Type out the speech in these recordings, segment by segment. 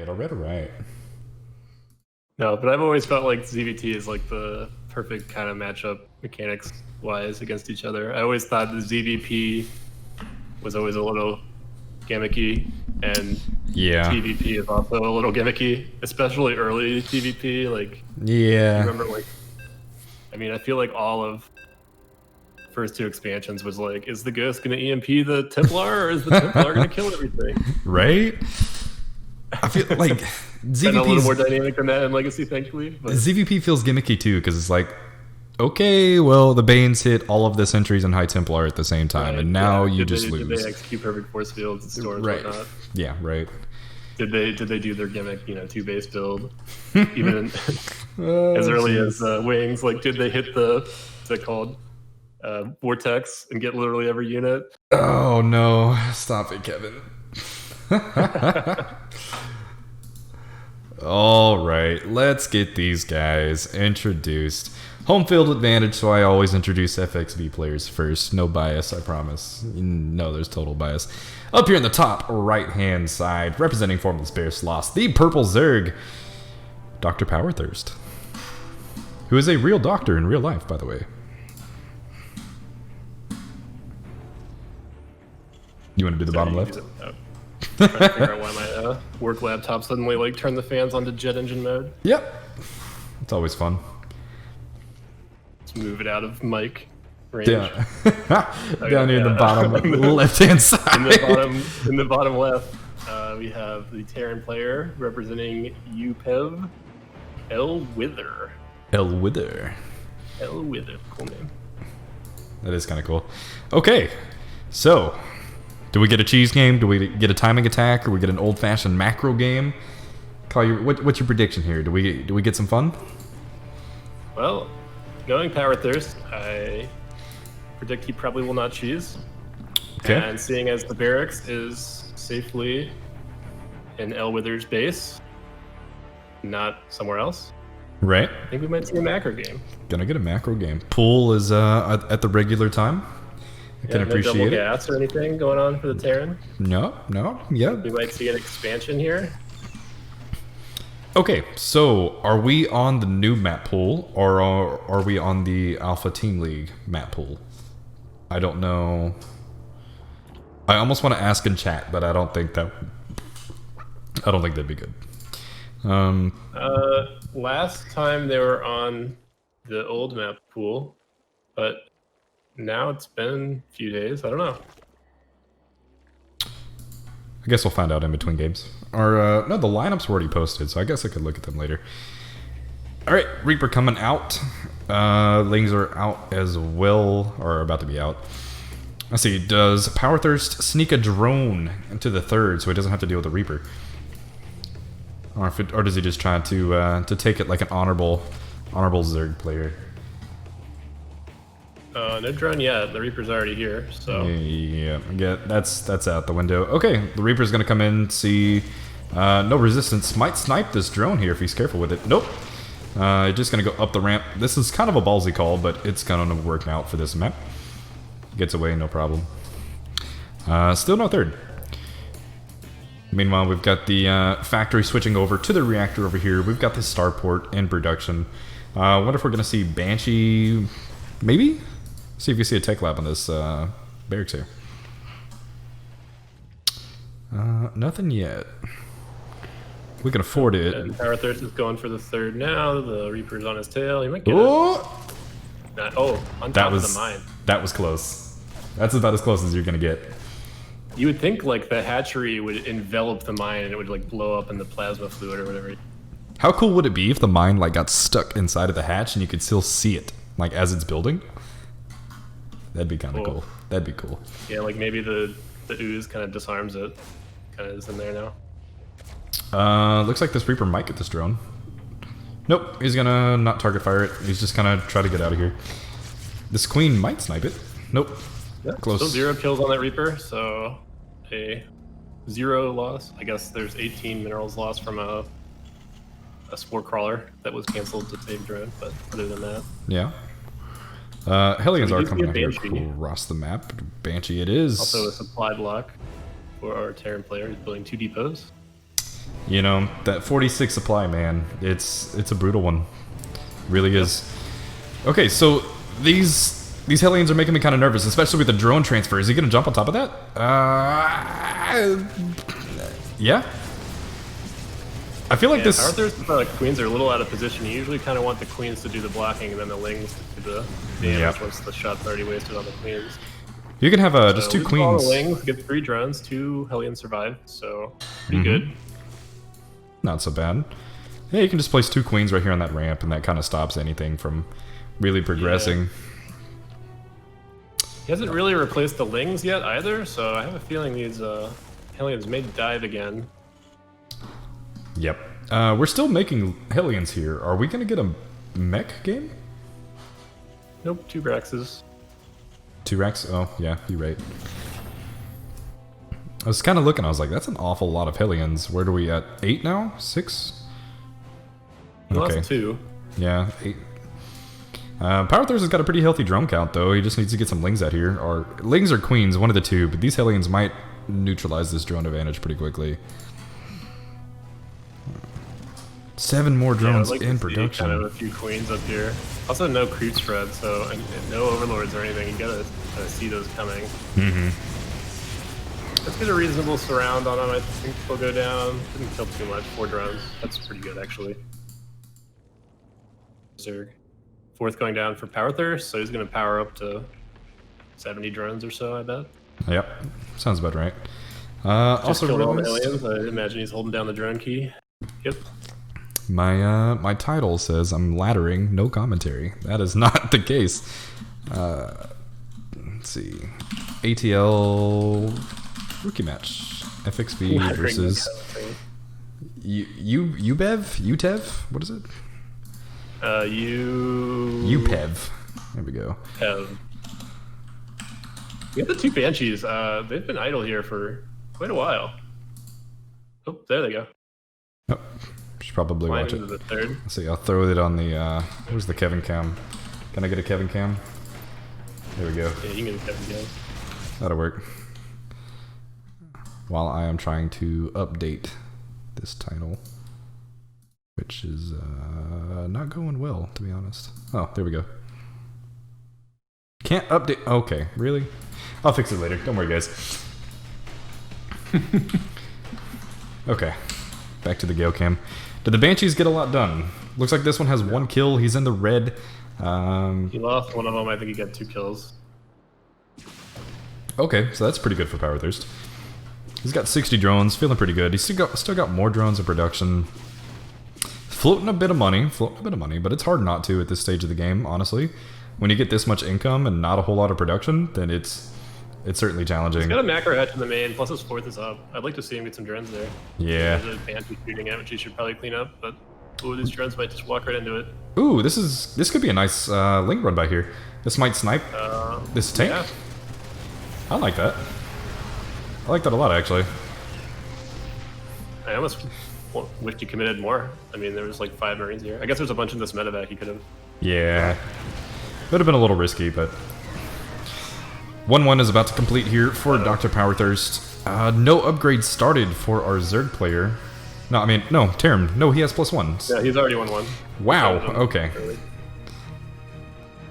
all right. No, but I've always felt like ZVT is like the perfect kind of matchup mechanics-wise against each other. I always thought the ZVP was always a little gimmicky, and Yeah. TVP is also a little gimmicky, especially early TVP. Like, Yeah. remember, like, I mean, I feel like all of first two expansions was like, is the Ghost going to EMP the Templar, or is the Templar going to kill everything? Right? I feel like ZVP a little more dynamic than that in Legacy, thankfully. But ZVP feels gimmicky too, because it's like, okay, well, the Banes hit all of the sentries and High Templar at the same time, and now you just lose. Did they execute perfect force fields and stores right? Whatnot? Yeah, right. Did they do their gimmick, two base build, even as early as wings? Like, did they hit what's it called, vortex and get literally every unit? Oh no! Stop it, Kevin. All right, let's get these guys introduced. Home field advantage, so I always introduce FXV players first. No bias, I promise. No, there's total bias. Up here in the top right-hand side, representing Formless Bear Sloth, the Purple Zerg, Dr. Powerthirst, who is a real doctor in real life, by the way. You want to do the bottom left? Trying to figure out why my work laptop suddenly like turned the fans onto jet engine mode. Yep. It's always fun. Let's move it out of mic range. Yeah. Down here in the bottom left-hand side. In the bottom left, we have the Terran player representing UpeV, El Wither. El Wither. El Wither, cool name. That is kind of cool. Okay, so do we get a cheese game? Do we get a timing attack? Or we get an old-fashioned macro game? What's your prediction here? Do we get some fun? Well, knowing Powerthirst, I predict he probably will not cheese. Okay. And seeing as the barracks is safely in El Wither's base, not somewhere else, right? I think we might see a macro game. Gonna get a macro game. Pool is at the regular time. I can appreciate no double it. gas or anything going on for the Terran? No, yeah. We might see an expansion here. Okay, so are we on the new map pool, or are we on the Alpha Team League map pool? I don't know. I almost want to ask in chat, but I don't think that'd be good. Last time they were on the old map pool, but now it's been a few days. I don't know. I guess we'll find out in between games. Or, no, the lineups were already posted, so I guess I could look at them later. Alright, Reaper coming out. Lings are out as well, or about to be out. Let's see, does Powerthirst sneak a drone into the third so he doesn't have to deal with the Reaper? Or does he just try to take it like an honorable Zerg player? No drone yet. The Reaper's already here, so yeah, that's out the window. Okay, the Reaper's gonna come in, see no resistance. Might snipe this drone here if he's careful with it. Nope. Just gonna go up the ramp. This is kind of a ballsy call, but it's gonna work out for this map. Gets away, no problem. Still no third. Meanwhile, we've got the factory switching over to the reactor over here. We've got the starport in production. Wonder if we're gonna see Banshee, maybe? See if you see a tech lab on this barracks here. Nothing yet. We can afford it. And Powerthirst is going for the third now. The Reaper's on his tail. He might get it. On top of the mine. That was close. That's about as close as you're gonna get. You would think like the hatchery would envelop the mine and it would like blow up in the plasma fluid or whatever. How cool would it be if the mine like got stuck inside of the hatch and you could still see it like as it's building? That'd be kind of cool. That'd be cool. Yeah, like maybe the ooze kind of disarms it. Kind of is in there now. Looks like this Reaper might get this drone. Nope, he's gonna not target fire it. He's just gonna try to get out of here. This Queen might snipe it. Nope. Yeah, close. Still 0 kills on that Reaper, so a 0 loss. I guess there's 18 minerals lost from a spore crawler that was canceled to save drone, but other than that. Yeah. Hellions are coming out here Banshee across the map. Banshee it is. Also a supply block for our Terran player. He's building 2 depots. You know, that 46 supply, man, it's a brutal one. Really is. Okay, so these Hellions are making me kind of nervous, especially with the drone transfer. Is he going to jump on top of that? Yeah. I feel like this... Arthur's queens are a little out of position. You usually kind of want the queens to do the blocking and then the lings to do the damage once the shot's already wasted on the queens. You can have just 2 queens. All the lings, get 3 drones, 2 Hellions survive, so pretty good. Not so bad. Yeah, you can just place 2 queens right here on that ramp, and that kind of stops anything from really progressing. Yeah. He hasn't really replaced the lings yet either, so I have a feeling these Hellions may dive again. Yep. We're still making Hellions here. Are we going to get a mech game? Nope, 2 Braxes. 2 racks? Oh, yeah, you're right. I was kind of looking, I was like, that's an awful lot of Hellions. Where are we at? 8 now? 6? He lost 2. Yeah, 8. Power Thirst has got a pretty healthy drone count, though. He just needs to get some lings out here. Or lings or queens, one of the 2, but these Hellions might neutralize this drone advantage pretty quickly. 7 more drones in production. Kind of a few queens up here. Also, no creep spread, so and no overlords or anything. You gotta see those coming. Let's get a reasonable surround on him. I think he'll go down. Didn't kill too much. 4 drones. That's pretty good, actually. Zerg. 4th going down for Power Thirst, so he's gonna power up to 70 drones or so, I bet. Yep, sounds about right. Just also, killed all the aliens. I imagine he's holding down the drone key. Yep. My title says I'm laddering, no commentary. That is not the case. Let's see. ATL rookie match. FXB versus UPEV? What is it? UPEV. There we go. We have the 2 Banshees. They've been idle here for quite a while. Oh, there they go. Oh. Should probably watch it. The 3rd. Let's see, I'll throw it on the, where's the Kevin cam? Can I get a Kevin cam? There we go. Yeah, you can get a Kevin cam. That'll work. While I am trying to update this title, which is not going well, to be honest. Oh, there we go. Can't update. Okay, really? I'll fix it later. Don't worry, guys. Okay, back to the Gale cam. Did the Banshees get a lot done? Looks like this one has 1 kill. He's in the red. He lost one of them. I think he got 2 kills. Okay, so that's pretty good for Power Thirst. He's got 60 drones, feeling pretty good. He's still got more drones in production. Floating a bit of money, but it's hard not to at this stage of the game, honestly. When you get this much income and not a whole lot of production, then it's certainly challenging. He's got a macro hatch in the main, plus his 4th is up. I'd like to see him get some drones there. Yeah. There's a Banshee shooting at, which he should probably clean up, but ooh, these drones might just walk right into it. Ooh, this could be a nice link run by here. This might snipe this tank. Yeah. I like that. I like that a lot, actually. I almost wished he committed more. I mean, there was like 5 Marines here. I guess there's a bunch in this medevac he could have. Yeah. Would have been a little risky, but 1-1 is about to complete here for Dr. Power Thirst. No upgrades started for our Zerg player. No, I mean, no, Terran. No, he has +1. Yeah, he's already 1-1. Wow, okay.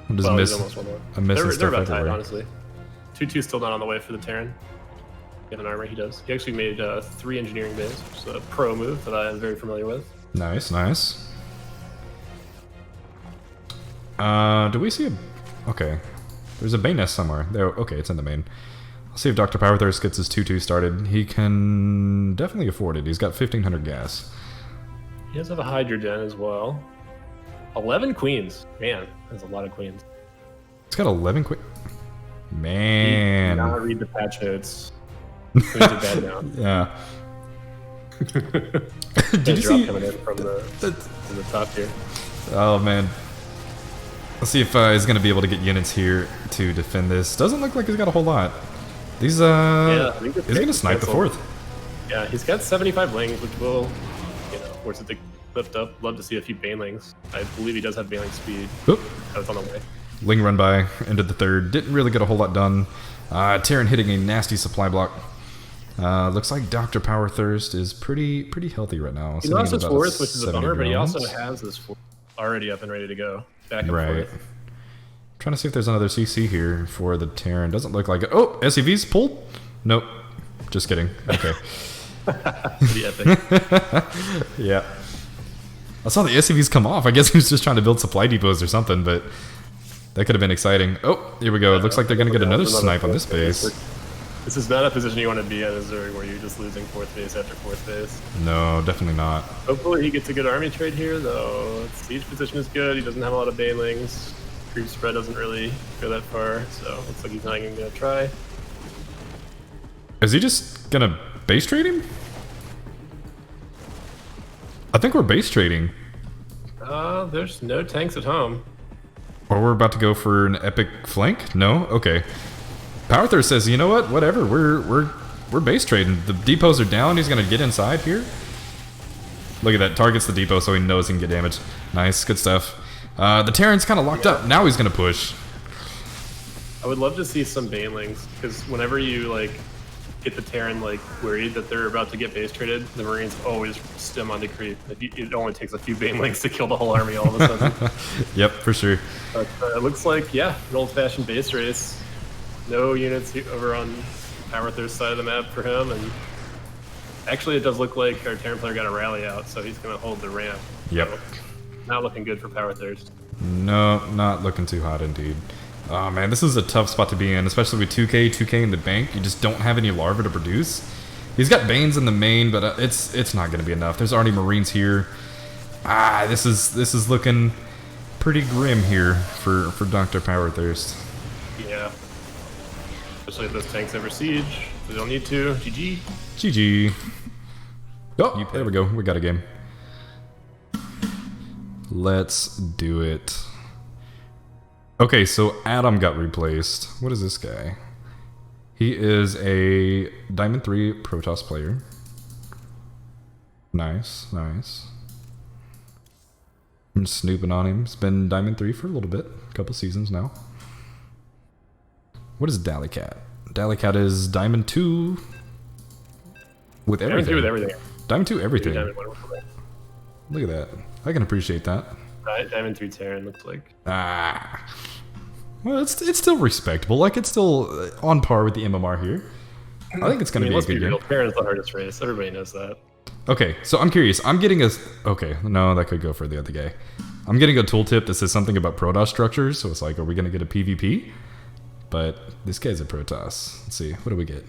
I'm just missing stuff they're about tied, everywhere. honestly. 2-2 still not on the way for the Terran. You have an armor, he does. He actually made 3 engineering bays, which is a pro move that I am very familiar with. Nice, nice. Do we see a... Okay. There's a Bay nest somewhere. There. Okay, it's in the main. Let's see if Dr. Power Thirst gets his 2-2 started. He can definitely afford it. He's got 1,500 gas. He does have a Hydrogen as well. 11 queens. Man, that's a lot of queens. He's got 11 queens. Man. He did not read the patch notes. Queens are bad now. Yeah. Did you see coming in from the top here? Oh man. Let's see if he's gonna be able to get units here to defend this. Doesn't look like he's got a whole lot. These yeah, I think he's gonna snipe the 4th. Yeah, he's got 75 lings, which will, force it to lift up. Love to see a few banelings. I believe he does have baneling speed. Oop. That's on the way. Ling run by into the 3rd. Didn't really get a whole lot done. Terran hitting a nasty supply block. Looks like Dr. Power Thirst is pretty healthy right now. He lost his fourth, which is a bummer, but he also has his fourth already up and ready to go. Back and forth. Trying to see if there's another CC here for the Terran. Doesn't look like it. Oh, SEV's pulled? Nope. Just kidding. Okay. Pretty epic. Yeah. I saw the SEVs come off. I guess he was just trying to build supply depots or something, but that could have been exciting. Oh, here we go. It looks like they're going to get another snipe on this base. This is not a position you want to be in, is there, where you're just losing fourth base after fourth base. No, definitely not. Hopefully he gets a good army trade here, though. Siege position is good. He doesn't have a lot of banelings. Creep spread doesn't really go that far, so looks like he's not even going to try. Is he just going to base trade him? I think we're base trading. There's no tanks at home. Or we're about to go for an epic flank? No? Okay. Powerthirst says, you know what? Whatever. We're base trading. The depots are down. He's gonna get inside here. Look at that. Targets the depot so he knows he can get damage. Nice. Good stuff. The Terran's kind of locked up. Now he's gonna push. I would love to see some banelings, because whenever you like get the Terran like worried that they're about to get base traded, the Marines always stem on to creep. It only takes a few banelings to kill the whole army all of a sudden. Yep, for sure. But it looks like, yeah, an old-fashioned base race. No units over on Powerthirst's side of the map for him, and actually it does look like our Terran player got a rally out, so he's going to hold the ramp. Yep. So, not looking good for Powerthirst. No, not looking too hot indeed. Oh man, this is a tough spot to be in, especially with 2k in the bank. You just don't have any larvae to produce. He's got Banes in the main, but it's not going to be enough. There's already Marines here. This is looking pretty grim here for Dr. Powerthirst. Yeah. Especially if those tanks ever siege. They don't need to. GG. GG. Oh, there we go. We got a game. Let's do it. Okay, so Adam got replaced. What is this guy? He is a Diamond 3 Protoss player. Nice, nice. I'm snooping on him. He's been Diamond 3 for a little bit. A couple seasons now. What is Dalicat? Dalicat is Diamond 2 with everything. Diamond 2 with everything. Diamond 2 everything. Diamond Look at that. I can appreciate that. Diamond 3 Terran looks like. Well, it's still respectable. Like, it's still on par with the MMR here. I think it's going to be a good game. Terran is the hardest race. Everybody knows that. Okay, so I'm curious. I'm getting a... Okay, no, that could go for the other guy. I'm getting a tooltip that says something about Protoss structures. So it's like, are we going to get a PvP? But this guy's a Protoss. Let's see. What do we get?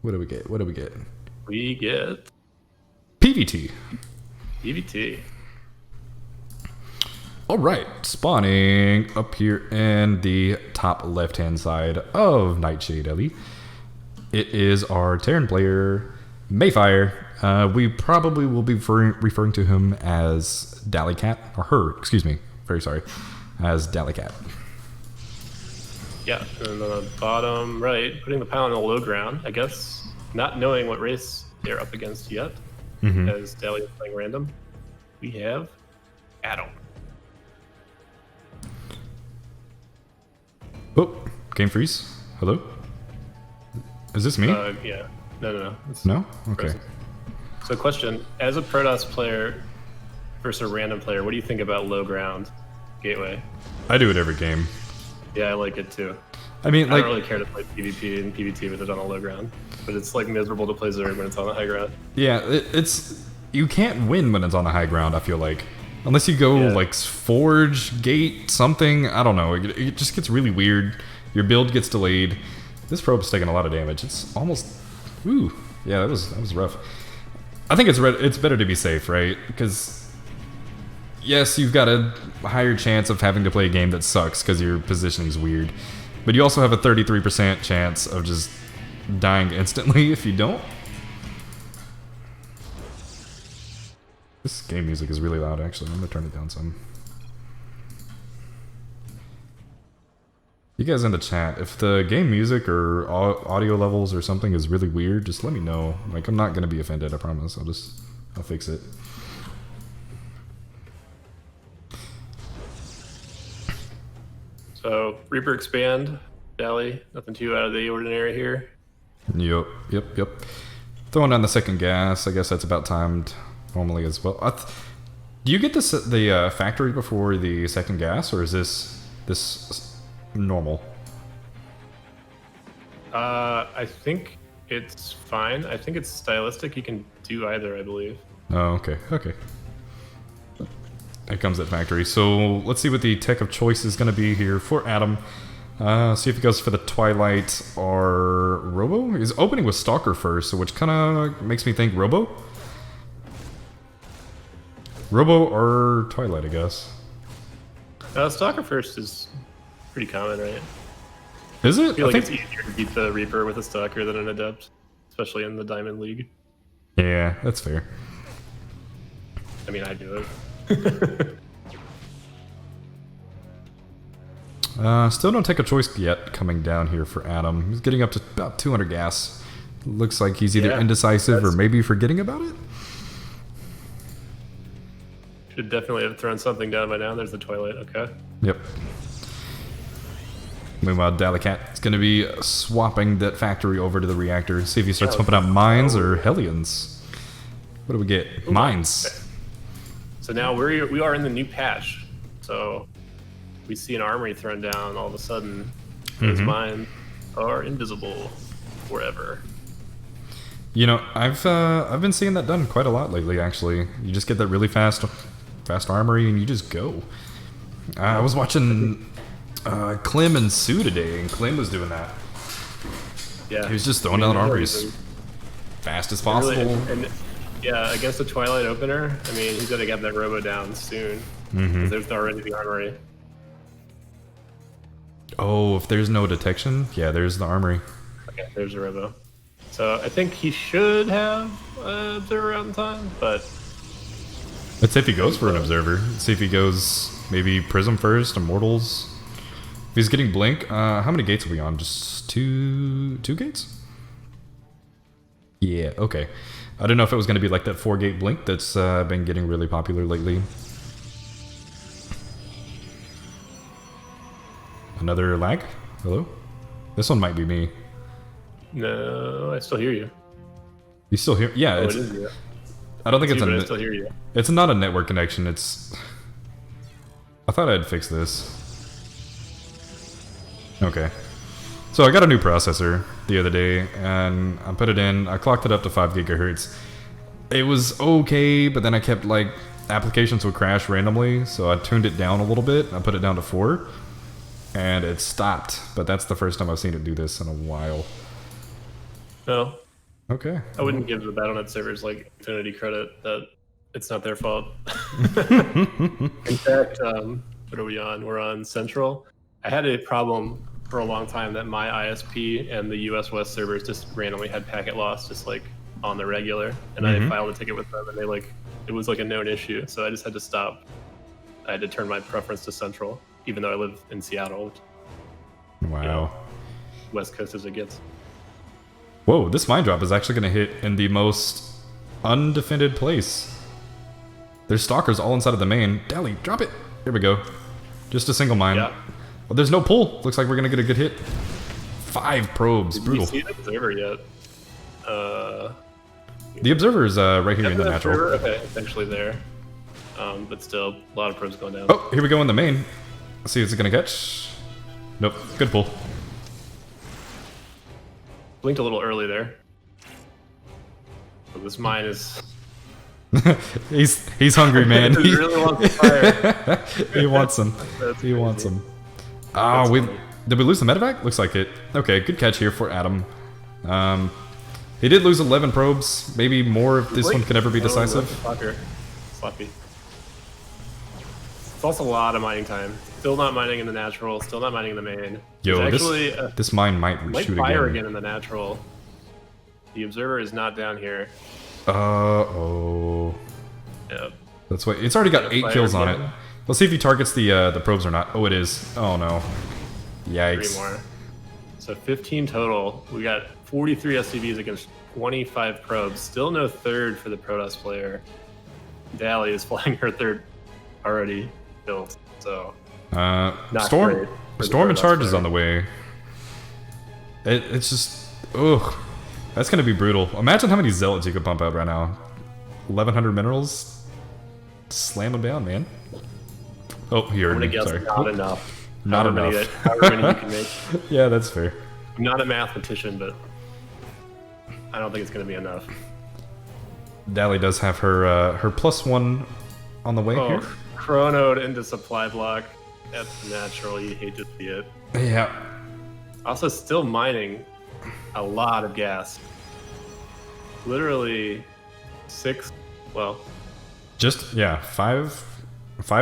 What do we get? What do we get? We get... PvT. PvT. All right, spawning up here in the top left-hand side of Nightshade Ellie. It is our Terran player, Mayfire. We probably will be referring to him as Dalicat, or her, excuse me, very sorry, as Dalicat. Yeah, and then on the bottom right, putting the pile on the low ground, I guess, not knowing what race they're up against yet, as Dali is playing random, we have Adam. Oh, game freeze. Hello? Is this me? Yeah. No. No? Okay. So question, as a Protoss player versus a random player, what do you think about low ground gateway? I do it every game. Yeah, I like it too. I mean, I don't really care to play PvP and PvT with it on a low ground, but it's like miserable to play Zerg when it's on the high ground. Yeah, it's... You can't win when it's on the high ground, I feel like. Unless you go, like, Forge, Gate, something. I don't know. It just gets really weird. Your build gets delayed. This probe's taking a lot of damage. It's almost... Ooh. Yeah, that was rough. I think it's better to be safe, right? Because... Yes, you've got a higher chance of having to play a game that sucks because your positioning's weird. But you also have a 33% chance of just dying instantly if you don't. This game music is really loud, actually. I'm gonna turn it down some. You guys in the chat, if the game music or audio levels or something is really weird, just let me know. Like, I'm not gonna be offended, I promise. I'll fix it. So, Reaper expand, Dali, nothing too out of the ordinary here. Yep. Throwing down the second gas. I guess that's about timed normally as well. Do you get the factory before the second gas, or is this normal? I think it's fine. I think it's stylistic. You can do either, I believe. Oh, okay. Here comes that factory. So let's see what the tech of choice is going to be here for Adam. See if he goes for the Twilight or Robo. He's opening with Stalker first, which kind of makes me think Robo. Robo or Twilight, I guess. Stalker first is pretty common, right? Is it? I feel like it's easier to beat the Reaper with a Stalker than an Adept, especially in the Diamond League. Yeah, that's fair. I mean, I do it. Still don't take a choice yet coming down here for Adam. He's getting up to about 200 gas. Looks like he's either indecisive or maybe forgetting about it. Should definitely have thrown something down by now. There's the Twilight, okay. Yep. Meanwhile, Dalicat is going to be swapping that factory over to the reactor. See if he starts pumping out mines or Hellions. What do we get? Mines. Okay. So now we are in the new patch. So we see an armory thrown down all of a sudden. Those mines are invisible forever. You know, I've been seeing that done quite a lot lately. Actually, you just get that really fast armory and you just go. I was watching Clem and Sue today, and Clem was doing that. Yeah, he was just throwing down armories fast as possible. Really, and yeah, against the Twilight opener, I mean, he's gonna get that Robo down soon. Because there's already the armory. Oh, if there's no detection, yeah, there's the armory. Okay, there's a Robo. So I think he should have Observer out in time, but... Let's see if he goes for an Observer. Let's see if he goes maybe Prism first, Immortals. If he's getting Blink, how many gates are we on? Just two gates? Yeah, okay. I didn't know if it was going to be like that 4-gate Blink that's been getting really popular lately. Another lag? Hello? This one might be me. No, I still hear you. You still hear? Yeah, it is you. I don't think it's I still hear you. It's not a network connection. It's. I thought I'd fix this. Okay. So I got a new processor the other day, and I put it in. I clocked it up to 5 gigahertz. It was okay, but then I kept like applications would crash randomly, so I tuned it down a little bit. I put it down to 4, and it stopped. But that's the first time I've seen it do this in a while. No. Okay. I wouldn't give the Battle.net servers like Infinity credit that it's not their fault. In fact, what are we on? We're on Central. I had a problem for a long time that my ISP and the US West servers just randomly had packet loss just like on the regular, and I filed a ticket with them, and they it was like a known issue, so I just had to stop. I had to turn my preference to Central, even though I live in Seattle. Wow. You know, West Coast as it gets. Whoa, this mine drop is actually going to hit in the most undefended place. There's stalkers all inside of the main. Dally, drop it. Here we go. Just a single mine. Yeah. Well, there's no pull. Looks like we're going to get a good hit. 5 probes. Brutal. Did you see the Observer yet? The Observer is right here in the natural. Okay, it's actually there. But still, a lot of probes going down. Oh, here we go in the main. Let's see, is it going to catch? Nope. Good pull. Blinked a little early there. But this mine is... he's hungry, man. He really wants to fire. He wants him. He wants him. Ah, did we lose the medevac? Looks like it. Okay, good catch here for Adam. He did lose 11 probes. Maybe more if this one can ever be decisive. Sloppy. It's also a lot of mining time. Still not mining in the natural. Still not mining in the main. Yo, actually, this mine might shoot fire again. In the natural. The Observer is not down here. Oh. Yep. That's why it's already got 8 kills on it. Let's see if he targets the probes or not. Oh, it is. Oh no. Yikes. 3 more. So 15 total. We got 43 SCVs against 25 probes. Still no third for the Protoss player. Dally is flying her third already built. So Storm and Charge is on the way. It's just, ugh. That's gonna be brutal. Imagine how many zealots you could pump out right now. 1,100 minerals. Slam them down, man. Oh, he heard me. Sorry. Not enough. Not enough. However many you can make. Yeah, that's fair. I'm not a mathematician, but I don't think it's going to be enough. Dally does have her her +1 on the way here. Chronoed into supply block. That's natural. You hate to see it. Yeah. Also, still mining a lot of gas. Literally 6. Well, just yeah, 5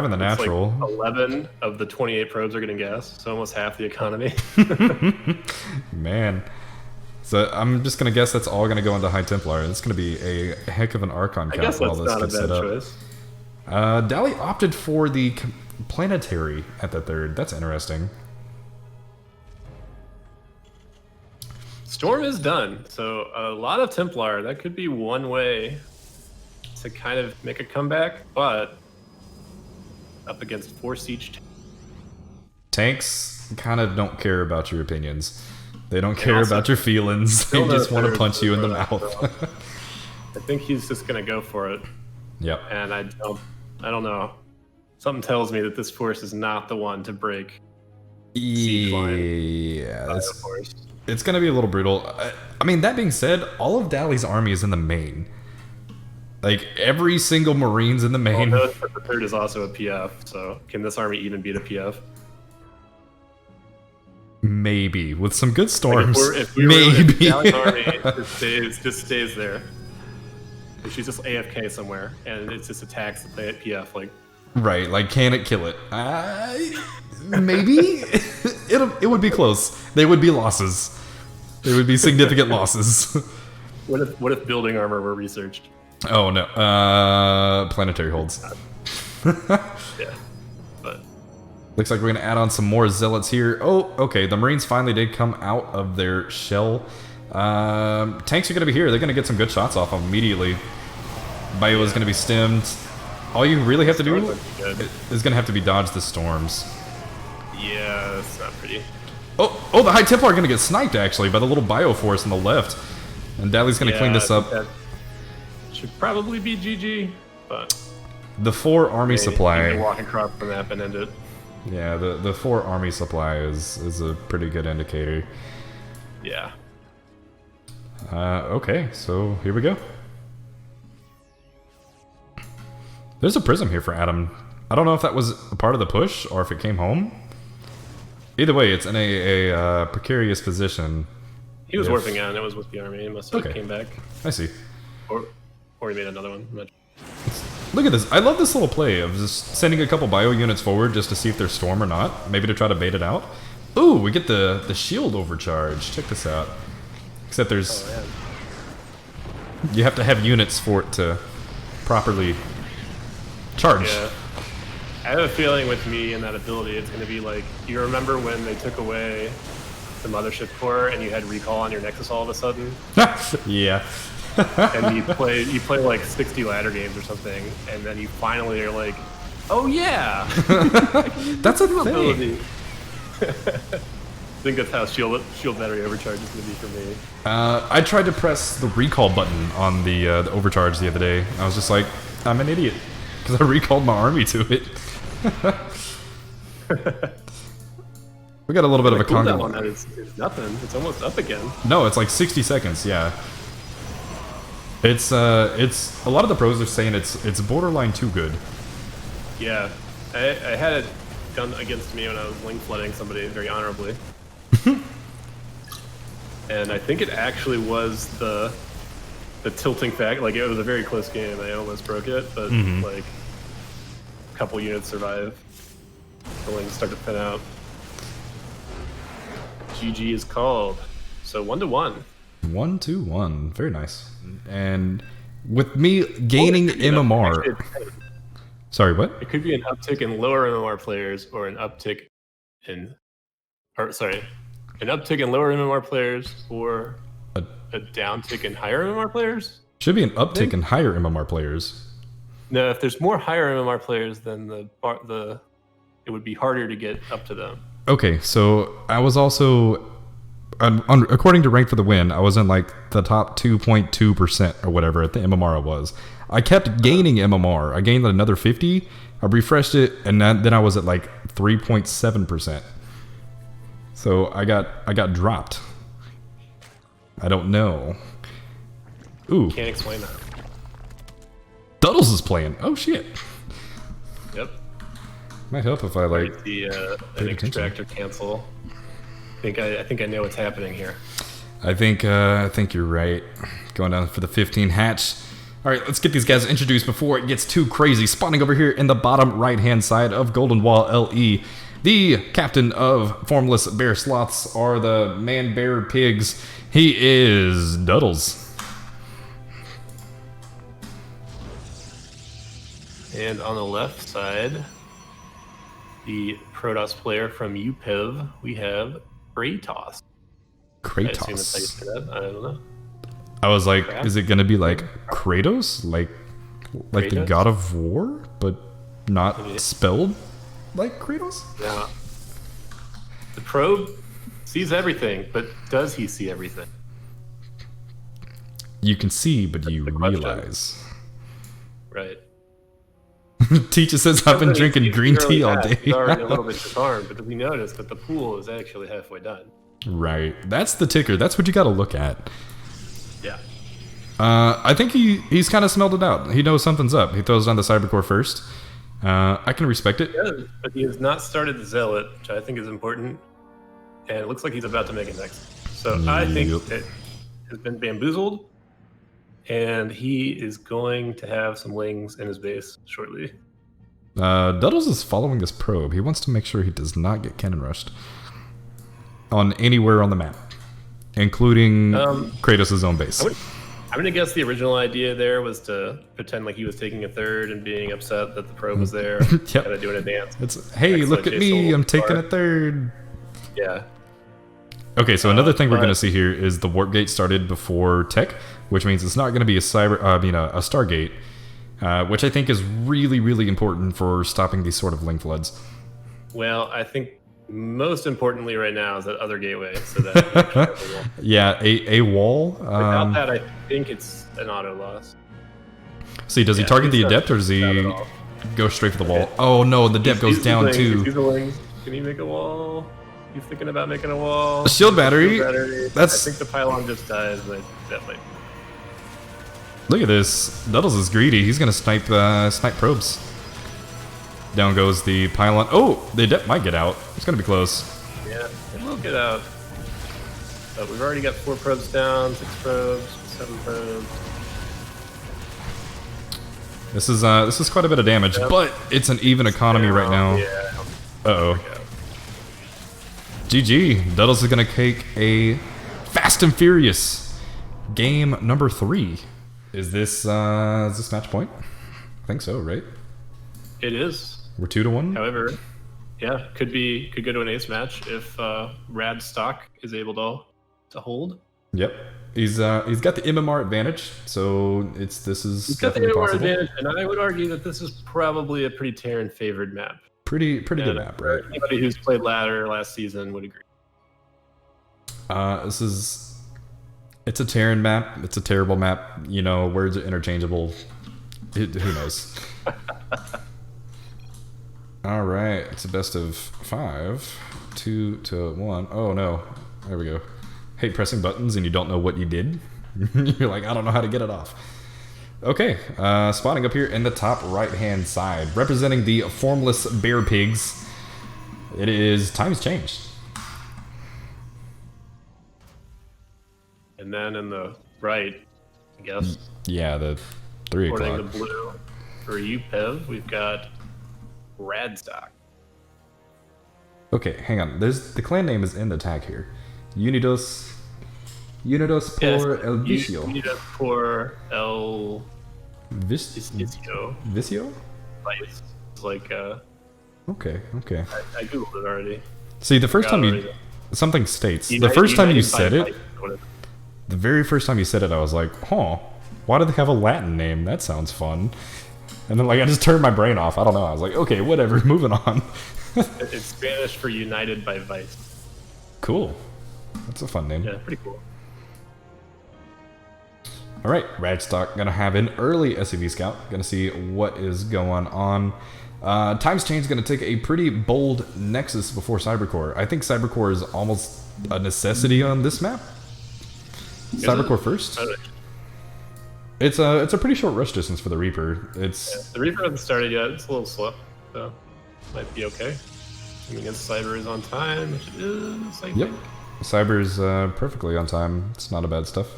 in the natural. Like 11 of the 28 probes are getting gas, so almost half the economy. Man. So I'm just gonna guess that's all gonna go into High Templar. It's gonna be a heck of an Archon cap while this gets set up. Choice. Dally opted for the planetary at the third. That's interesting. Storm is done, so a lot of Templar. That could be one way to kind of make a comeback, but up against 4 siege tanks kind of don't care about your opinions. They don't care about your feelings. They just want to punch you in the mouth. I think he's just gonna go for it. Yep. And I don't know. Something tells me that this force is not the one to break. Yeah, it's gonna be a little brutal. I mean, that being said, all of Dally's army is in the main. Like every single Marine's in the main. Well, the third is also a PF. So can this army even beat a PF? Maybe with some good storms. Like if we maybe. Dally's army just stays there. If she's just AFK somewhere and it's just attacks the play at PF, like. Right, like can it kill it? Maybe it would be close. They would be losses. There would be significant losses. What if building armor were researched? Oh no, planetary holds. Yeah, but looks like we're gonna add on some more zealots here. Oh, okay, the Marines finally did come out of their shell. Tanks are gonna be here. They're gonna get some good shots off them immediately. Bio is gonna be stemmed. All you really have to do is gonna have to be dodge the storms. Yeah, that's not pretty. Oh, the High Templar are gonna get sniped actually by the little Bioforce on the left. And Dally's gonna clean this up. That should probably be GG, but the 4 army supply. You can walk across the map and end it. Yeah, the 4 army supply is a pretty good indicator. Yeah. Okay, so here we go. There's a prism here for Adam. I don't know if that was a part of the push or if it came home. Either way, it's in a precarious position. He was warping out and it was with the army. He must have came back. I see. Or he made another one. Look at this. I love this little play of just sending a couple bio units forward just to see if there's storm or not. Maybe to try to bait it out. Ooh, we get the shield overcharge. Check this out. Except there's... you have to have units for it to properly charge. Yeah. I have a feeling with me and that ability, it's going to be like, you remember when they took away the mothership core and you had recall on your Nexus all of a sudden? Yeah. And you play like 60 ladder games or something, and then you finally are like, oh yeah! That's a thing. I think that's how shield battery overcharge is going to be for me. I tried to press the recall button on the overcharge the other day. I was just like, I'm an idiot. Because I recalled my army to it. We got a little bit of a cooldown on that is nothing. It's almost up again. No, it's like 60 seconds, yeah. It's a lot of the pros are saying it's borderline too good. Yeah. I had it done against me when I was link flooding somebody very honorably. And I think it actually was the tilting fact. Like, it was a very close game. I almost broke it, but like a couple units survive. The links start to thin out. GG is called. So 1-1. 1-1. Very nice. And with me gaining MMR. Sorry, what? It could be an uptick in lower MMR players or an uptick in... an uptick in lower MMR players or a downtick in higher MMR players? Should be an uptick in higher MMR players. No, if there's more higher MMR players, then it would be harder to get up to them. Okay, so I was also according to Rank for the Win, I was in like the top 2.2% or whatever at the MMR I was. I kept gaining MMR. I gained another 50. I refreshed it, and then I was at like 3.7%. So I got dropped. I don't know. Ooh. Can't explain that. Duddles is playing. Oh shit. Yep. Might help if I like the an extractor cancel. I think I know what's happening here. I think you're right. Going down for the 15 hatch. All right, let's get these guys introduced before it gets too crazy. Spawning over here in the bottom right-hand side of Golden Wall LE, the captain of Formless Bear Sloths are the man bear pigs. He is Duddles. And on the left side, the Protoss player from UpeV, we have Kratos. I assume that's how you say that. I don't know. I was like, is it gonna be like Kratos, like Kratos? The God of War, but not spelled like Kratos? Yeah. The probe sees everything, but does he see everything? You can see, but you realize. Right. Teacher says I've been drinking green tea all day. He's already a little bit disarmed, but we noticed that the pool is actually halfway done. Right. That's the ticker. That's what you got to look at. Yeah. I think he's kind of smelled it out. He knows something's up. He throws down the Cybercore first. I can respect it. Yeah, but he has not started the Zealot, which I think is important. And it looks like he's about to make it next. So I think it has been bamboozled. And he is going to have some lings in his base shortly. Duddles is following this probe. He wants to make sure he does not get cannon rushed on anywhere on the map, including Kratos' own base. I'm going to guess the original idea there was to pretend like he was taking a third and being upset that the probe was there. Yep. Kind of doing a dance. It's, hey, look at me, I'm taking a third. Yeah. Okay, so another thing we're going to see here is the warp gate started before tech, which means it's not going to be a Stargate, which I think is really, really important for stopping these sort of link floods. Well, I think most importantly right now is that other gateway, so that yeah, a wall. Without that, I think it's an auto loss. See, does he target the adept or does he go straight for the wall? Oh no, the adept goes down too. Can he make a wall? He's thinking about making a wall. A shield battery. That's. I think the pylon just dies, but that might. Look at this. Duddles is greedy. He's gonna snipe probes. Down goes the pylon. Oh, the adept might get out. It's gonna be close. Yeah, it will get out. But we've already got 4 probes down, 6 probes, 7 probes. This is quite a bit of damage, but it's an even economy right now. Yeah. Uh-oh. GG. Duddles is gonna take a Fast and Furious game number 3. Is this match point? I think so, right? It is. We're 2-1. However, yeah, could go to an ace match if Rad Stock is able to hold. Yep. He's got the MMR advantage, so this is he's got the definitely MMR possible. advantage, and I would argue that this is probably a pretty Terran favored map. Pretty good map, right? Anybody who's played ladder last season would agree. It's a Terran map. It's a terrible map. You know, words are interchangeable. Who knows? All right, it's a best of 5, 2-1. Oh no, there we go. Hate pressing buttons and you don't know what you did. You're like, I don't know how to get it off. Okay, spotting up here in the top right-hand side, representing the Formless BearPigs. It is Times Changed. And then in the right, I guess. Yeah, the 3 o'clock. According to blue, for UpeV, we've got Radstock. Okay, hang on. The clan name is in the tag here. Unidos por el vicio. Unidos por el Vicio? Vicio? It's like Okay. I googled it already. See, the first time something states. The first time you said it, the very first time you said it, I was like, huh, why do they have a Latin name? That sounds fun. And then, like, I just turned my brain off. I don't know. I was like, okay, whatever, moving on. It's Spanish for United by Vice. Cool. That's a fun name. Yeah, pretty cool. All right, Radstock gonna have an early SCV scout. Gonna see what is going on. Times Change gonna take a pretty bold Nexus before Cybercore. I think Cybercore is almost a necessity on this map. Cybercore first. It's a pretty short rush distance for the Reaper. It's the Reaper hasn't started yet. It's a little slow, so might be okay. I mean, Cyber is on time, which it is. I think. Cyber's perfectly on time. It's not a bad stuff.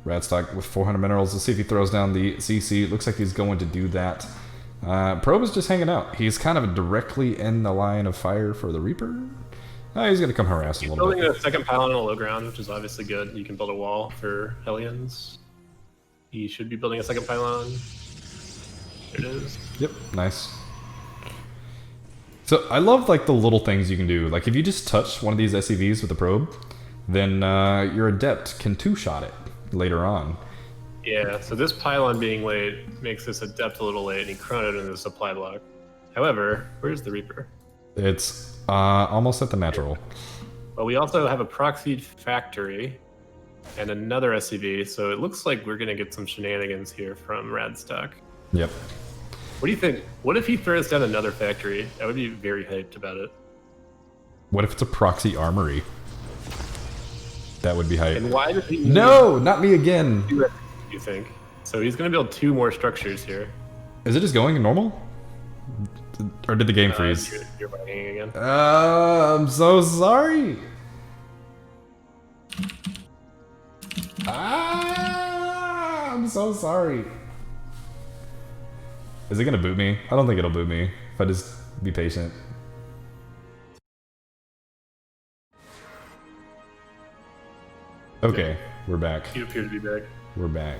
Radstock with 400 minerals. Let's see if he throws down the CC. Looks like he's going to do that. Probe is just hanging out. He's kind of directly in the line of fire for the Reaper. He's going to come harass a little bit. Building a second pylon on a low ground, which is obviously good. You can build a wall for Hellions. He should be building a second pylon. There it is. Yep, nice. So I love like the little things you can do. Like if you just touch one of these SCVs with a probe, then your adept can two-shot it later on. Yeah, so this pylon being late makes this adept a little late, and he chronoed into the supply block. However, where's the Reaper? It's almost at the natural. Well, we also have a proxied factory and another SCV, so it looks like we're going to get some shenanigans here from Radstock. Yep. What do you think? What if he throws down another factory? I would be very hyped about it. What if it's a proxy armory? That would be hype. And why does he No, not me again. do that, you think? So he's going to build 2 more structures here. Is it just going normal? Or did the game freeze? You're banging again. I'm so sorry. I'm so sorry. Is it gonna boot me? I don't think it'll boot me if I just be patient. Okay, we're back. You appear to be back. We're back.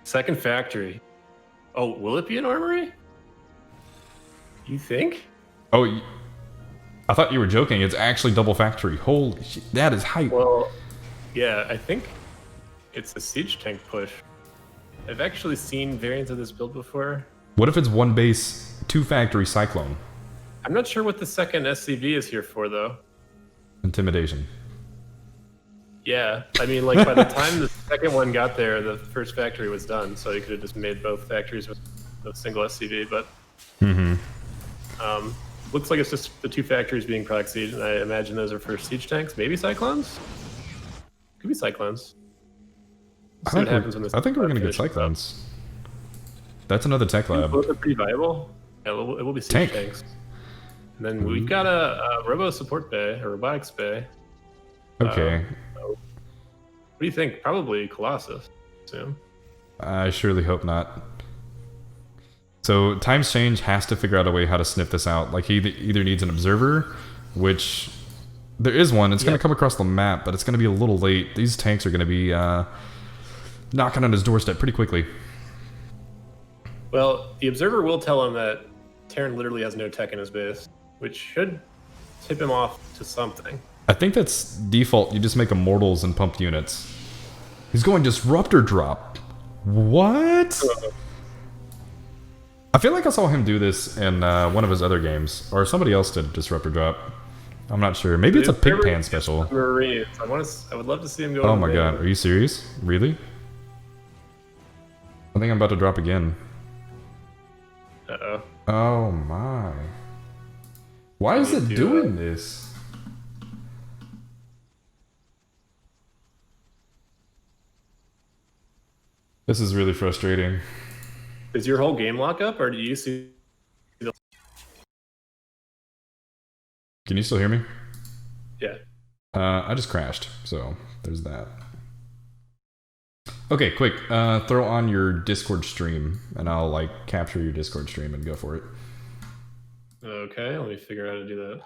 Second factory. Oh, will it be an armory? You think? Oh, I thought you were joking. It's actually double factory. Holy shit, that is hype. Well, yeah, I think it's a siege tank push. I've actually seen variants of this build before. What if it's 1 base, 2 factory Cyclone? I'm not sure what the second SCV is here for, though. Intimidation. Yeah, I mean, like, by the time the second one got there, the first factory was done, so you could have just made both factories with a single SCV, but... looks like it's just the 2 factories being proxied, and I imagine those are for siege tanks. Maybe Cyclones? Could be Cyclones. I think we're gonna get Cyclones. That's another tech lab. Both are pretty viable. Yeah, it will be siege tanks. And then we've got a robo support bay, a robotics bay. Okay. What do you think? Probably Colossus. Soon. I surely hope not. So Times Change has to figure out a way how to sniff this out. Like he either needs an observer, which there is one. It's going to come across the map, but it's going to be a little late. These tanks are going to be knocking on his doorstep pretty quickly. Well, the observer will tell him that Terran literally has no tech in his base, which should tip him off to something. I think that's default. You just make immortals and pump units. He's going Disruptor Drop. What? I feel like I saw him do this in one of his other games, or somebody else did Disruptor Drop. I'm not sure. Maybe it's a Pig Pan special. Marines. I would love to see him go. Oh my god, are you serious? Really? I think I'm about to drop again. Uh-oh. Oh my. Why is it doing this? This is really frustrating. Is your whole game lock up, or do you see? Can you still hear me? Yeah. I just crashed, so there's that. Okay, quick. Throw on your Discord stream, and I'll like capture your Discord stream and go for it. Okay, let me figure out how to do that.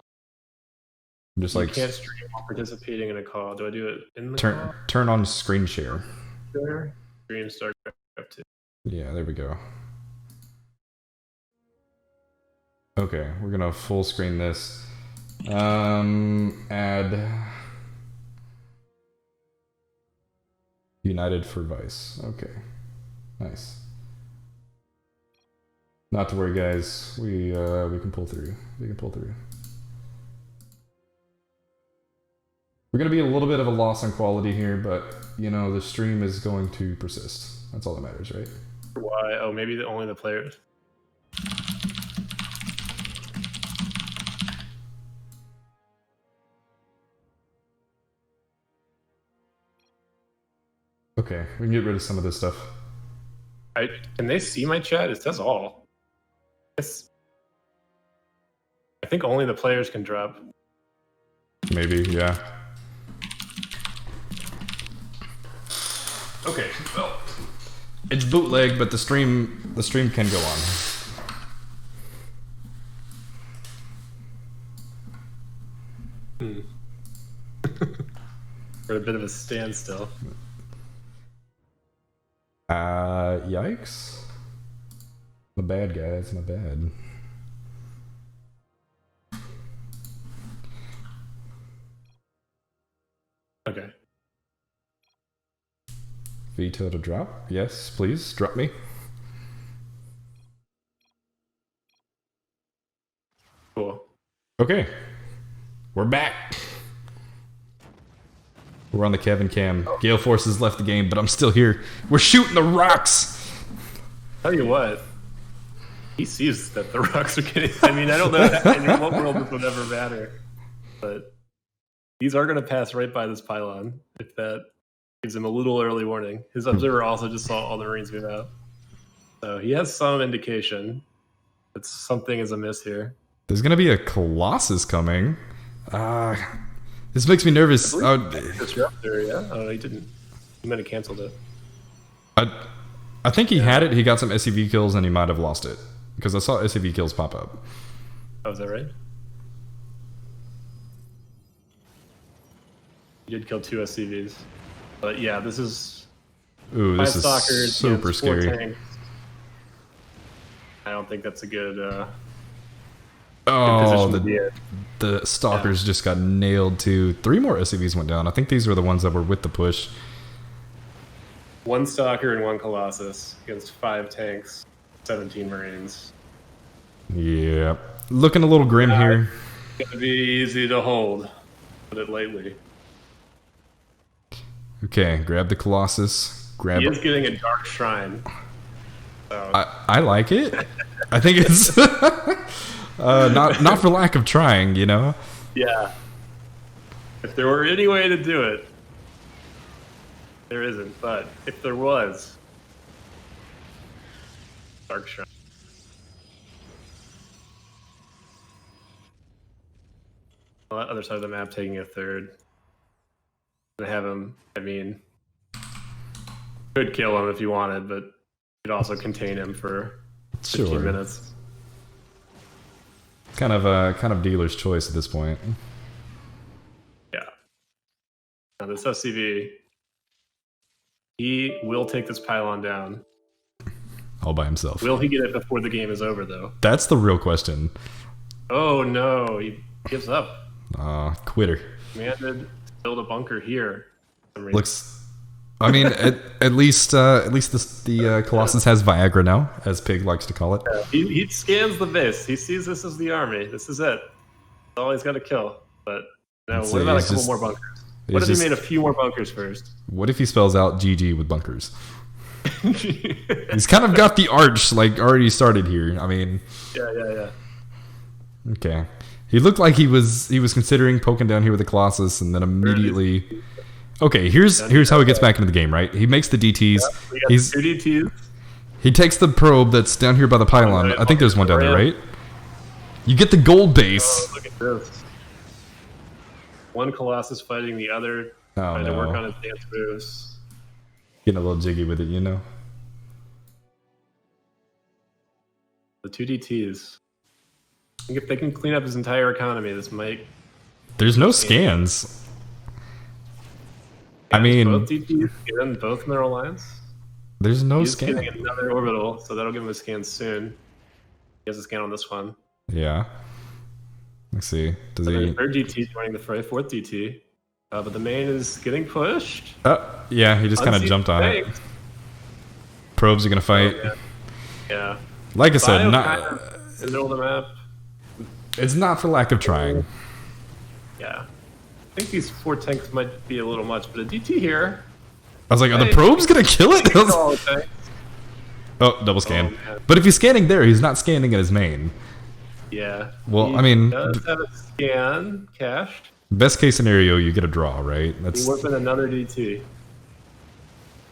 Just you like can't stream while participating in a call. Do I do it in the call? Turn on screen share. Sure. Stream StarCraft 2. Yeah, there we go. Okay, we're gonna full screen this. Add United for Vice. Okay, nice. Not to worry, guys. We can pull through. We can pull through. We're going to be a little bit of a loss on quality here, but, you know, the stream is going to persist. That's all that matters, right? Why? Oh, maybe only the players. Okay, we can get rid of some of this stuff. Can they see my chat? It says all. I think only the players can drop. Maybe, yeah. Okay, well, it's bootleg, but the stream can go on. We're at a bit of a standstill. Yikes. My bad, guys, my bad. Okay. Veto to drop? Yes, please, drop me. Cool. Okay. We're back. We're on the Kevin cam. Galeforce has left the game, but I'm still here. We're shooting the rocks! Tell you what, he sees that the rocks are getting... I mean, I don't know in what world this would ever matter, but these are going to pass right by this pylon, if that gives him a little early warning. His observer also just saw all the Marines move out. So he has some indication that something is amiss here. There's gonna be a Colossus coming. This makes me nervous. Disruptor, yeah? Oh, he didn't. He might have canceled it. I think he had it, he got some SCV kills, and he might have lost it. Because I saw SCV kills pop up. Oh, is that right? He did kill 2 SCVs. But yeah, this is... Ooh, this is stalkers super scary. tanks. I don't think that's a good... Oh, the stalkers just got nailed too. 3 more SCVs went down. I think these were the ones that were with the push. 1 stalker and 1 colossus against 5 tanks, 17 marines. Yeah, looking a little grim here. It's gonna be easy to hold, put it lightly. Okay, grab the colossus. He is getting a dark shrine. So. I like it. I think it's not for lack of trying, you know. Yeah. If there were any way to do it, there isn't. But if there was, dark shrine. On the other side of the map, taking a third. Gonna have him. I mean, could kill him if you wanted, but you'd also contain him for 15 minutes. Kind of dealer's choice at this point. Yeah. Now this SCV, he will take this pylon down. All by himself. Will he get it before the game is over, though? That's the real question. Oh no, he gives up. Quitter. Commanded to build a bunker here. Looks. I mean, at least the Colossus has Viagra now, as Pig likes to call it. He scans the base. He sees this as the army. This is it. That's all he's got to kill. But no, what about a couple more bunkers? What if he made a few more bunkers first? What if he spells out GG with bunkers? He's kind of got the arch like already started here. I mean, yeah. Okay, he looked like he was considering poking down here with the Colossus, and then immediately. Okay, here's how he gets back into the game. Right, he makes the DTs. Yeah, we got 2 DTs. He takes the probe that's down here by the pylon. I think there's one down there, right? You get the gold base. Oh, look at this. 1 Colossus fighting the other, trying to work on his dance moves. Getting a little jiggy with it, you know. The 2 DTs. I think if they can clean up his entire economy, this might... There's no scans. I mean... Both DTs, get them both in their alliance. There's no He's scan. getting another orbital, so that'll give him a scan soon. He has a scan on this one. Yeah. Let's see. Does So he... 3rd DT joining the fray, 4th DT. But the main is getting pushed. Yeah, he just kind of jumped on it. Probes are going to fight. Oh, yeah. Like I said, in not... the middle of the map. It's not for lack of trying. Yeah. think these 4 tanks might be a little much, but a DT here. I was like, are the probes gonna kill it? Oh, double scan. Oh, but if he's scanning there, he's not scanning at his main. Yeah. Well, I mean, does have a scan cached. Best case scenario, you get a draw, right? He's whipping another DT.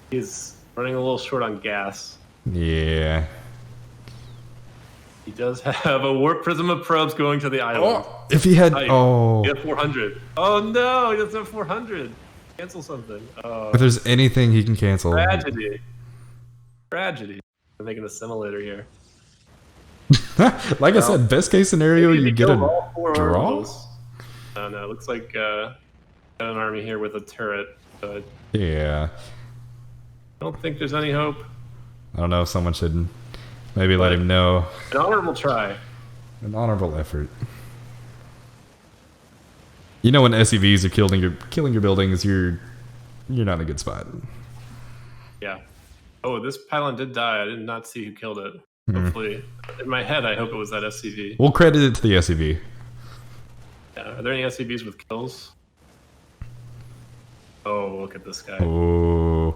He's running a little short on gas. Yeah. He does have a warp prism of probes going to the island. Oh, if he had, He had 400. Oh no, he doesn't have 400. Cancel something. Oh. If there's anything he can cancel. Tragedy. Tragedy. I'm making a simulator here. Like I said, best case scenario, you get a draw. No, it looks like got an army here with a turret. But yeah. I don't think there's any hope. I don't know. Someone should maybe let him know. An honorable try. An honorable effort. You know, when SEVs are killing your buildings, you're not in a good spot. Yeah. Oh, this pylon did die. I did not see who killed it. Hopefully, in my head, I hope it was that SCV. We'll credit it to the SEV. Yeah. Are there any SCVs with kills? Oh, look at this guy. Oh,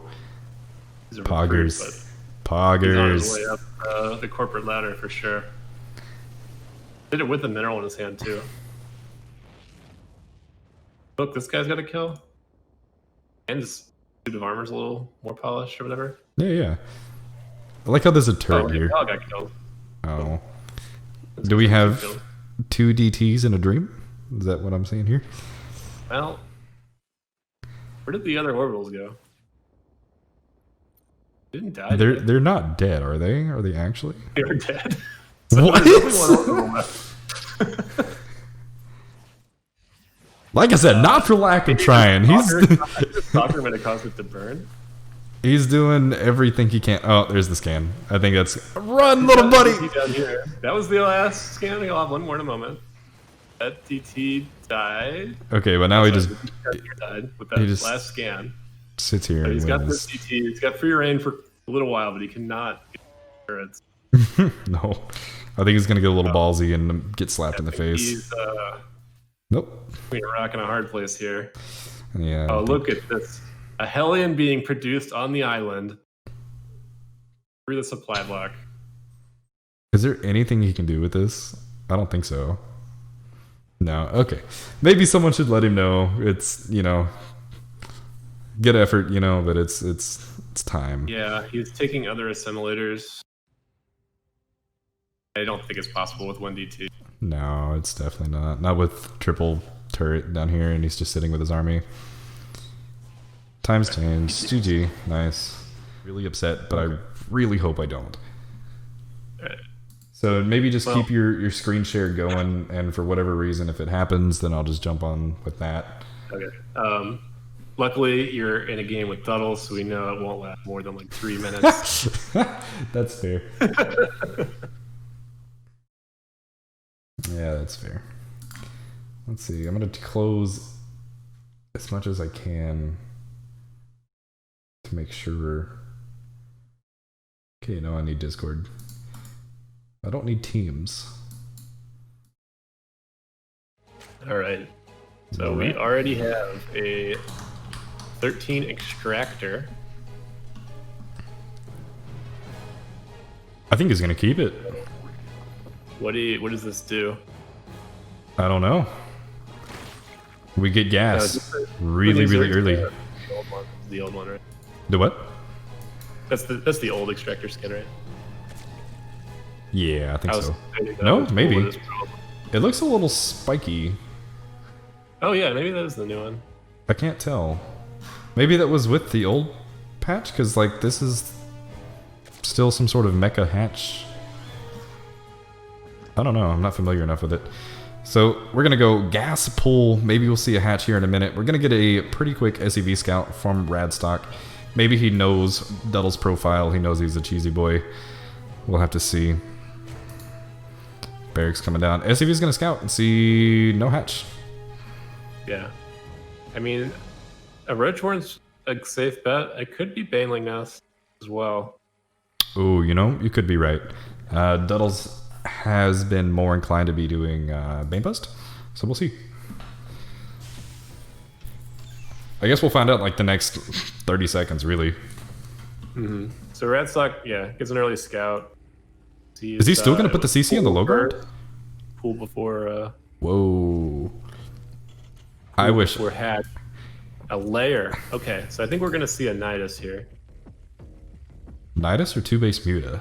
Poggers. Poggers. He's on his way up the corporate ladder for sure. Did it with the mineral in his hand too. Look, this guy's got a kill. And his suit of armor's a little more polished or whatever. Yeah. I like how there's a turret here. Oh, got killed. Oh. Do we have 2 DTs in a dream? Is that what I'm saying here? Well, where did the other orbitals go? Didn't die. They're not dead, are they? Are they actually? They're dead. What? Like I said, not for lack of trying. Soccer might have caused it to burn. He's doing everything he can. Oh, there's the scan. I think that's run, little buddy. Down here. That was the last scan. He'll have one more in a moment. That DT died. Okay, but now he just died with that last scan. Sits here. He's got this DT. He's got free reign for a little while, but he cannot get turrets. No, I think he's gonna get a little ballsy and get slapped in the face. He's nope. Between a rock and a hard place here. Yeah. Oh, look at this. A Hellion being produced on the island through the supply block. Is there anything he can do with this? I don't think so. No. Okay. Maybe someone should let him know. It's, good effort, but it's time. Yeah, he's taking other assimilators. I don't think it's possible with 1D2. No, it's definitely not. Not with triple turret down here, and he's just sitting with his army. Times changed. GG. Nice. Really upset, but I really hope I don't. So maybe just keep your screen share going, and for whatever reason, if it happens, then I'll just jump on with that. Okay. Luckily, you're in a game with Duddles, so we know it won't last more than like 3 minutes. That's fair. Yeah, that's fair. Let's see. I'm going to close as much as I can to make sure. Okay, no, I need Discord. I don't need Teams. All right. So we already have a 13 extractor. I think he's going to keep it. What does this do? I don't know. We get gas really early. The old one, right? The what? That's the old extractor skin, right? Yeah, I think so. No, maybe. It looks a little spiky. Oh yeah, maybe that is the new one. I can't tell. Maybe that was with the old patch, because like this is still some sort of mecha hatch. I don't know. I'm not familiar enough with it. So we're going to go gas pull. Maybe we'll see a hatch here in a minute. We're going to get a pretty quick SEV scout from Radstock. Maybe he knows Duddle's profile. He knows he's a cheesy boy. We'll have to see. Barracks coming down. SEV's going to scout and see no hatch. Yeah. I mean, a Roachhorn's a safe bet. It could be Baneling Nest as well. Oh, you could be right. Duddle's has been more inclined to be doing Bane Bust, so we'll see. I guess we'll find out like the next 30 seconds, really. So Radstock, yeah, gets an early scout. Is he still going to put the CC on the low guard? Pool before. Whoa. I wish. We had a layer. Okay, so I think we're going to see a Nidus here. Nidus or 2-base Muta?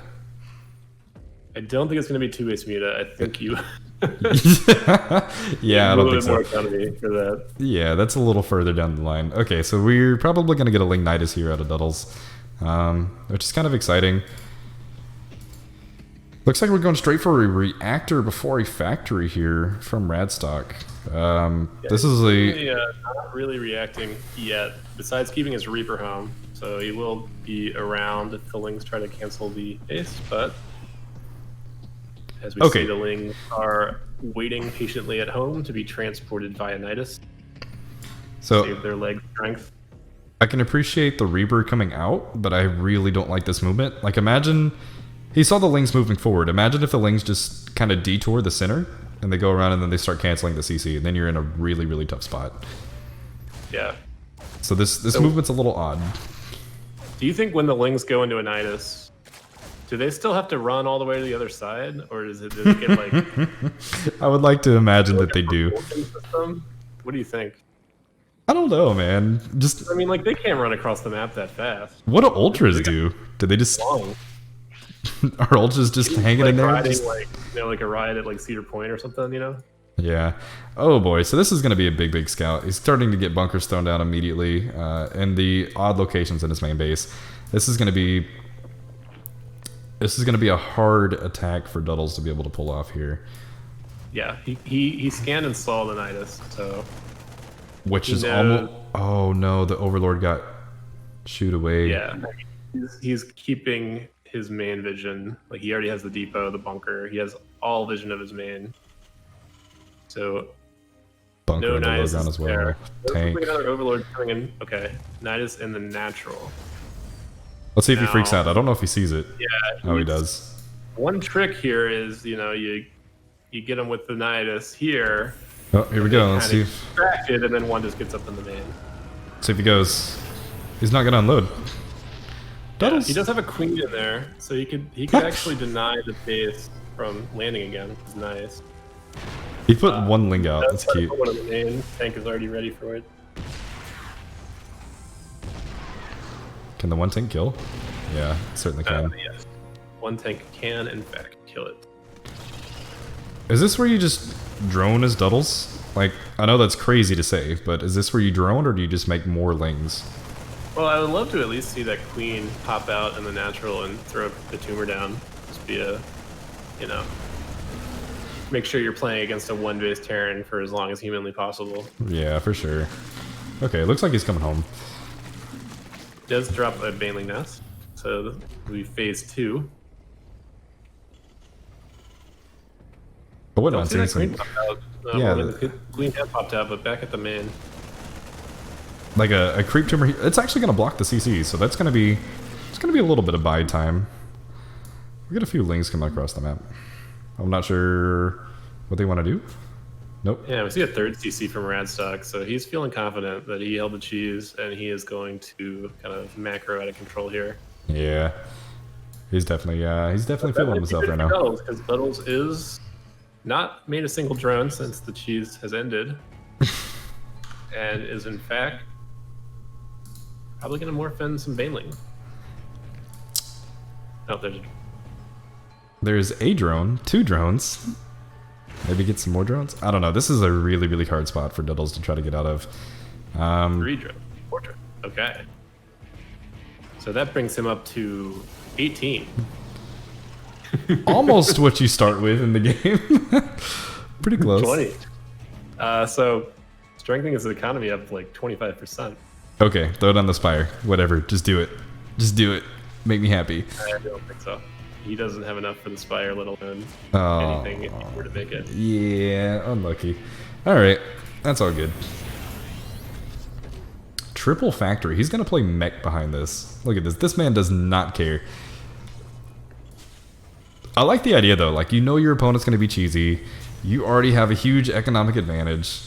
I don't think it's going to be 2-base Muta. I think you. Yeah, I don't think so. More economy for that. Yeah, that's a little further down the line. Okay, so we're probably going to get a Ling Nidus here out of Duddles, which is kind of exciting. Looks like we're going straight for a reactor before a factory here from Radstock. This is not really reacting yet, besides keeping his Reaper home. So he will be around if the Lings try to cancel the base, but as we see, the Lings are waiting patiently at home to be transported via Nidus. So save their leg strength. I can appreciate the Reaper coming out, but I really don't like this movement. Like, imagine he saw the Lings moving forward. Imagine if the Lings just kind of detour the center and they go around and then they start canceling the CC, and then you're in a really, really tough spot. Yeah. So this movement's a little odd. Do you think when the Lings go into a Nidus, do they still have to run all the way to the other side, or does it get like? I would like to imagine that they do. What do you think? I don't know, man. I mean, like, they can't run across the map that fast. What do ultras do? Do they just? Are ultras just hanging in there? Riding, like, like a ride at like Cedar Point or something, Yeah. Oh boy. So this is going to be a big scout. He's starting to get bunkers thrown down immediately, in the odd locations in his main base. This is going to be a hard attack for Duddles to be able to pull off here. Yeah, he scanned and saw the Nidus, so. Which is almost. Oh no, the Overlord got shooed away. Yeah, he's keeping his main vision. Like, he already has the depot, the bunker. He has all vision of his main. So bunker no in the low Nidus ground as well. Tank. Another Overlord coming in. Okay, Nidus in the natural. Let's see if he freaks out. I don't know if he sees it. Yeah. Oh, he does. One trick here is, you get him with the Nidus here. Oh, here we go. Let's see. Distracted, and then one just gets up in the main. Let's see if he goes. He's not going to unload. Yeah, he does have a queen in there, so he could actually deny the base from landing again. It's nice. He put one Ling out. That's cute. One of the main. Tank is already ready for it. Can the one tank kill? Yeah, it certainly can. Yes. One tank can, in fact, kill it. Is this where you just drone as Duddles? Like, I know that's crazy to say, but is this where you drone, or do you just make more Lings? Well, I would love to at least see that queen pop out in the natural and throw the tumor down. Just be a, make sure you're playing against a one-base Terran for as long as humanly possible. Yeah, for sure. Okay, looks like he's coming home. Does drop a Baneling Nest, so we phase 2. But what not seeing some... Yeah, the queen had popped out, but back at the main. Like a creep tumor, it's actually going to block the CC, so that's going to be... It's going to be a little bit of bide time. We got a few Lings coming across the map. I'm not sure what they want to do. Nope. Yeah, we see a third CC from Radstock, so he's feeling confident that he held the cheese, and he is going to kind of macro out of control here. Yeah. He's definitely feeling himself right now. Because Duddles is not made a single drone since the cheese has ended, and is in fact probably going to morph in some Baneling. Oh, there's a drone, 2 drones. Maybe get some more drones? I don't know. This is a really, really hard spot for Duddles to try to get out of. 3 drones, 4 drones. Okay. So that brings him up to 18. Almost what you start with in the game. Pretty close. 20. So strengthening his economy up like 25%. Okay, throw it on the Spire. Whatever. Just do it. Just do it. Make me happy. I don't think so. He doesn't have enough for the Spire, let alone anything if he were to make it. Yeah, unlucky. Alright, that's all good. Triple factory. He's going to play mech behind this. Look at this. This man does not care. I like the idea, though. Like, your opponent's going to be cheesy. You already have a huge economic advantage.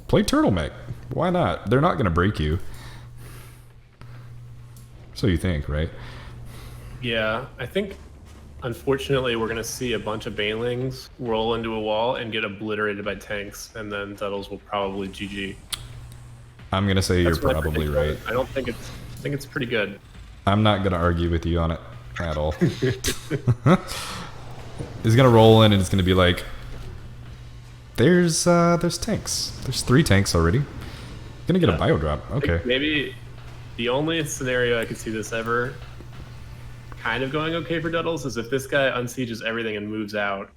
Play turtle mech. Why not? They're not going to break you. So you think, right? Yeah, I think, unfortunately, we're going to see a bunch of banelings roll into a wall and get obliterated by tanks, and then Duddles will probably GG. I'm going to say That's you're probably right. I don't think it's... I think it's pretty good. I'm not going to argue with you on it at all. He's going to roll in and it's going to be like, there's tanks. There's 3 tanks already. Gonna get a bio drop. Okay. Maybe the only scenario I could see this ever kind of going okay for Duddles is if this guy unsieges everything and moves out.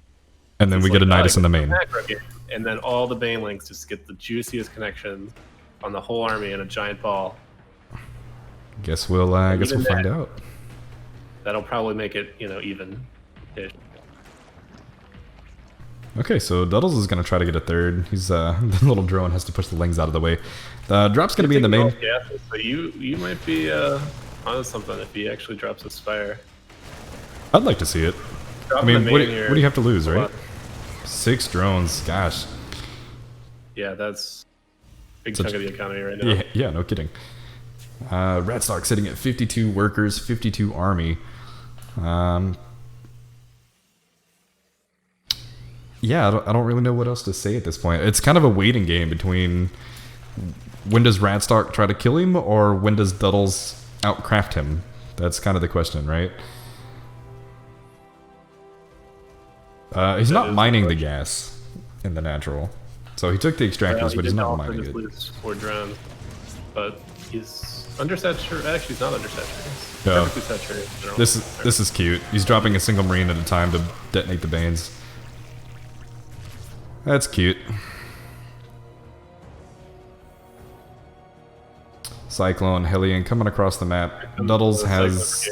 And then we get a Nidus in the main. And then all the banelings just get the juiciest connections on the whole army in a giant ball. Guess we'll find out. That'll probably make it, even-ish. Okay, so Duddles is gonna try to get a third. He's the little drone has to push the lings out of the way. The drop's gonna be in the main. Yeah, so you might be onto something if he actually drops a Spire. I'd like to see it. I mean, what do you have to lose, right? 6 drones, gosh. Yeah, that's a big chunk of the economy right now. Yeah, no kidding. Ratstock sitting at 52 workers, 52 army. Yeah, I don't really know what else to say at this point. It's kind of a waiting game between when does Ratstock try to kill him or when does Duddles outcraft him? That's kind of the question, right? He's not mining the gas in the natural. So he took the extractors, but he's not mining it. Lose 4 drones, but he's undersaturated. Actually, he's not undersaturated. He's No. perfectly saturated. This is cute. He's dropping a single marine at a time to detonate the banes. That's cute. Cyclone, Hellion coming across the map. Duddles has...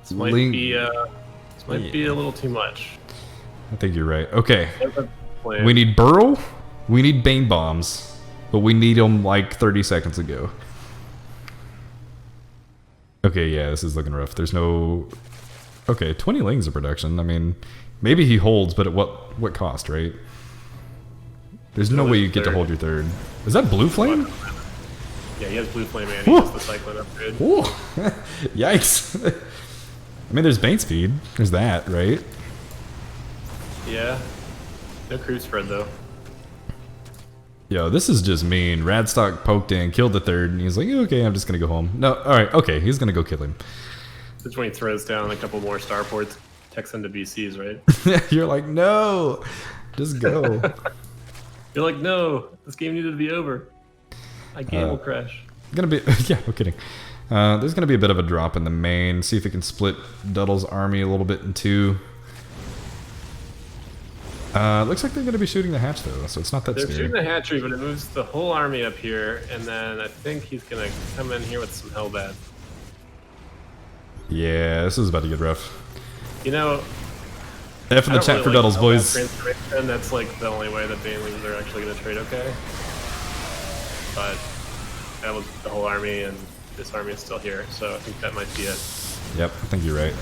This might be a little too much. I think you're right. Okay. We need Burrow. We need Bane Bombs. But we need them like 30 seconds ago. Okay, yeah, this is looking rough. There's no... Okay, 20 lings of production. I mean, maybe he holds, but at what cost, right? There's no way you get to hold your third. Is that Blue Flame? Yeah, he has Blue Flame and he has the Cyclone upgrade. Ooh. Yikes. I mean, there's Bane Speed. There's that, right? Yeah. No crew spread, though. Yo, this is just mean. Radstock poked in, killed the third, and he's like, okay, I'm just gonna go home. No, alright, okay, he's gonna go kill him. That's when he throws down a couple more starports, techs them to BCs, right? You're like, no, just go. You're like, no, this game needed to be over. My game will crash. Gonna be, yeah, no kidding. There's gonna be a bit of a drop in the main. See if it can split Duddle's army a little bit in 2. Looks like they're gonna be shooting the hatch though, so it's not that They're scary. shooting the hatchery, but it moves the whole army up here, and then I think he's gonna come in here with some Hellbat. Yeah, this is about to get rough. You know, F in the chat for Duddles, boys. Transformation, that's like the only way that banelings are actually gonna trade okay. But that was the whole army, and this army is still here, so I think that might be it. Yep, I think you're right.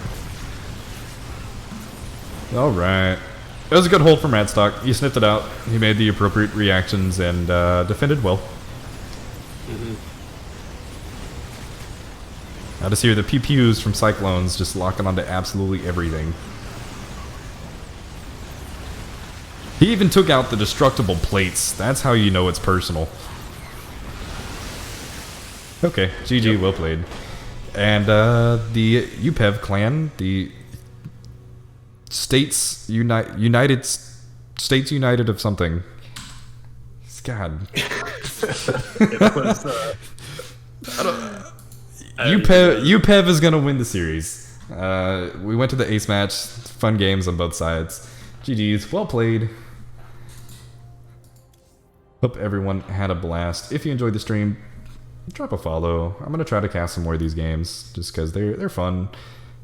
Alright. It was a good hold from Radstock. He sniffed it out. He made the appropriate reactions and defended well. Now to see the pew-pews from Cyclones just locking onto absolutely everything. He even took out the destructible plates. That's how you know it's personal. Okay, GG, well played. And the UpeV clan, the United States United of something. God. UpeV is gonna win the series. We went to the ace match. Fun games on both sides. GG's, well played. Hope everyone had a blast. If you enjoyed the stream, drop a follow. I'm gonna try to cast some more of these games just because they're fun.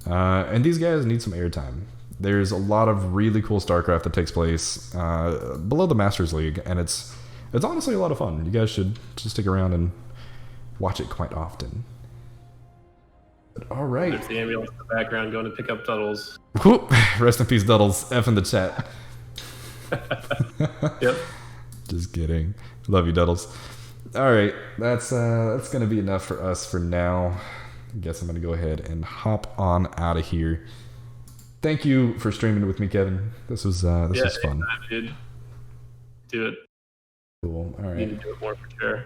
And these guys need some airtime. There's a lot of really cool StarCraft that takes place below the Masters League, and it's honestly a lot of fun. You guys should just stick around and watch it quite often. But all right. There's the ambulance in the background going to pick up Duddles. Whoop. Rest in peace, Duddles. F in the chat. Yep. Just kidding. Love you, Duddles. All right, that's gonna be enough for us for now. I guess I'm gonna go ahead and hop on out of here. Thank you for streaming with me, Kevin. This was fun. Anytime, dude. Do it. Cool. All right. Need to do it more for sure.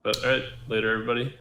But all right, later, everybody.